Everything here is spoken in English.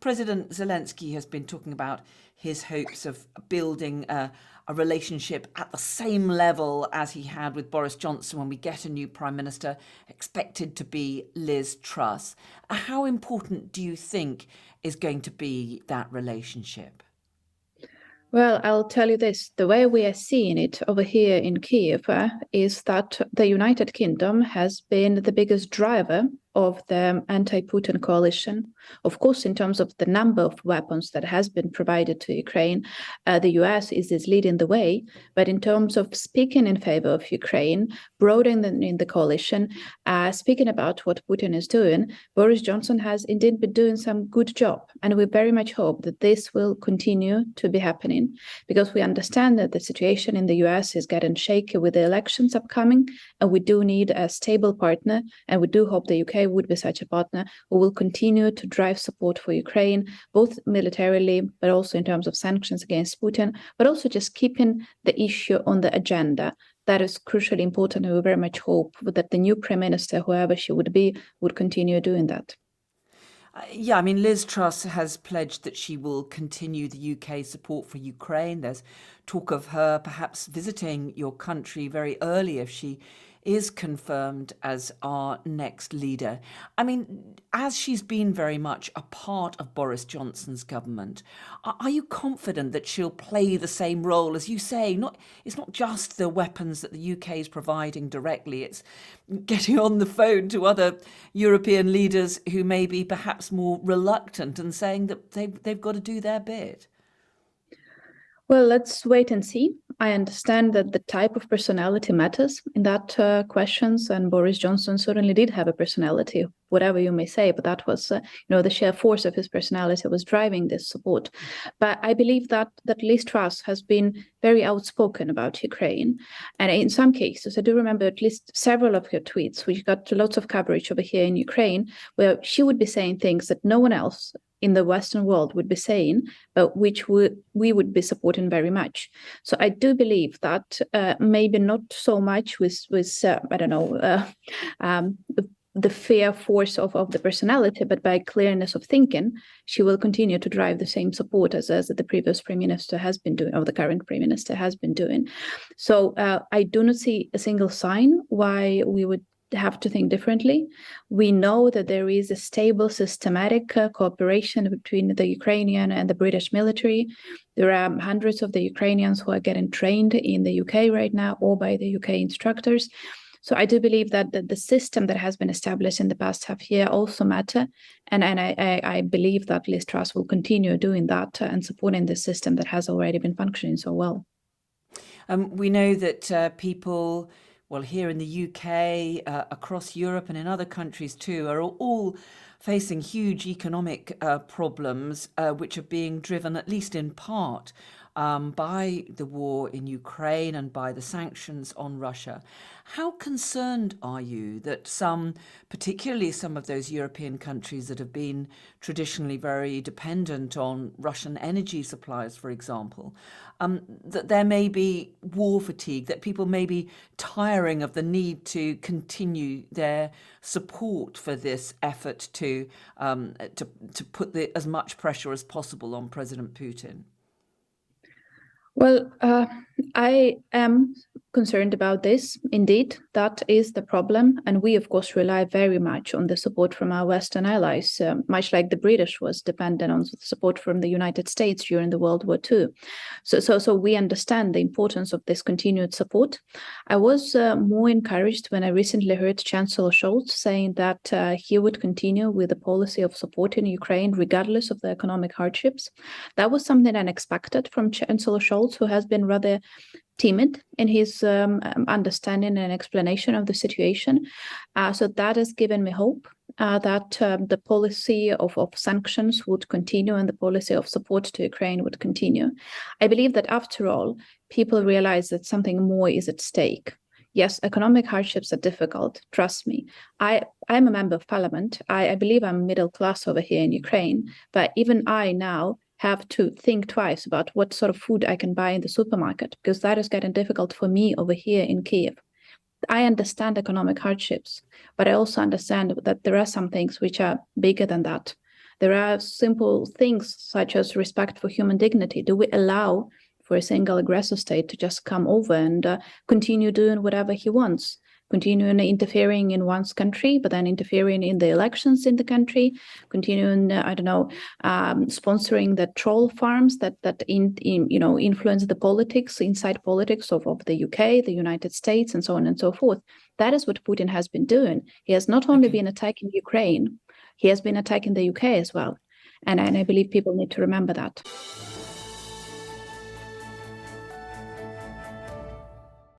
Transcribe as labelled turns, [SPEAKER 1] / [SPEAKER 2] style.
[SPEAKER 1] President Zelensky has been talking about his hopes of building a relationship at the same level as he had with Boris Johnson when we get a new Prime Minister, expected to be Liz Truss. How important do you think is going to be that relationship?
[SPEAKER 2] Well, I'll tell you this. The way we are seeing it over here in Kiev is that the United Kingdom has been the biggest driver of the anti-Putin coalition. Of course, in terms of the number of weapons that has been provided to Ukraine, the US is leading the way. But in terms of speaking in favor of Ukraine, broadening the coalition, speaking about what Putin is doing, Boris Johnson has indeed been doing some good job. And we very much hope that this will continue to be happening, because we understand that the situation in the US is getting shaky with the elections upcoming, and we do need a stable partner, and we do hope the UK would be such a partner who will continue to drive support for Ukraine, both militarily, but also in terms of sanctions against Putin, but also just keeping the issue on the agenda. That is crucially important, and we very much hope that the new Prime Minister, whoever she would be, would continue doing that.
[SPEAKER 1] Yeah, I mean, Liz Truss has pledged that she will continue the UK support for Ukraine. There's talk of her perhaps visiting your country very early if she is confirmed as our next leader. I mean, as she's been very much a part of Boris Johnson's government, are you confident that she'll play the same role as you say? It's not just the weapons that the UK is providing directly, it's getting on the phone to other European leaders who may be perhaps more reluctant and saying that they've got to do their bit.
[SPEAKER 2] Well, let's wait and see. I understand that the type of personality matters in that questions, and Boris Johnson certainly did have a personality, whatever you may say, but that was, the sheer force of his personality was driving this support. But I believe that Liz Truss has been very outspoken about Ukraine, and in some cases, I do remember at least several of her tweets, which got lots of coverage over here in Ukraine, where she would be saying things that no one else in the Western world would be saying, but which we would be supporting very much. So I do believe that maybe not so much with I don't know, the fair force of the personality, but by clearness of thinking, she will continue to drive the same support as the previous Prime Minister has been doing, or the current Prime Minister has been doing. So I do not see a single sign why we would have to think differently. We know that there is a stable, systematic cooperation between the Ukrainian and the British military. There are hundreds of the Ukrainians who are getting trained in the UK right now, or by the UK instructors. So I do believe that the system that has been established in the past half year also matter. And I believe that Liz Truss will continue doing that and supporting the system that has already been functioning so well.
[SPEAKER 1] We know that people, well, here in the UK, across Europe and in other countries too, are all facing huge economic problems, which are being driven, at least in part, by the war in Ukraine and by the sanctions on Russia. How concerned are you that particularly some of those European countries that have been traditionally very dependent on Russian energy supplies, for example, that there may be war fatigue, that people may be tiring of the need to continue their support for this effort to put as much pressure as possible on President Putin?
[SPEAKER 2] Well, I am concerned about this. Indeed, that is the problem. And we, of course, rely very much on the support from our Western allies, much like the British was dependent on support from the United States during the World War II. So we understand the importance of this continued support. I was more encouraged when I recently heard Chancellor Scholz saying that he would continue with the policy of supporting Ukraine regardless of the economic hardships. That was something unexpected from Chancellor Scholz, who has been rather timid in his understanding and explanation of the situation. So that has given me hope that the policy of sanctions would continue and the policy of support to Ukraine would continue. I believe that after all, people realize that something more is at stake. Yes, economic hardships are difficult, trust me. I'm a member of parliament. I believe I'm middle class over here in Ukraine, but even I now have to think twice about what sort of food I can buy in the supermarket, because that is getting difficult for me over here in Kiev. I understand economic hardships, but I also understand that there are some things which are bigger than that. There are simple things such as respect for human dignity. Do we allow for a single aggressor state to just come over and continue doing whatever he wants? Continuing interfering in one's country, but then interfering in the elections in the country, continuing, sponsoring the troll farms that influence the politics, inside politics of the UK, the United States, and so on and so forth. That is what Putin has been doing. He has not only been attacking Ukraine, he has been attacking the UK as well. And I believe people need to remember that.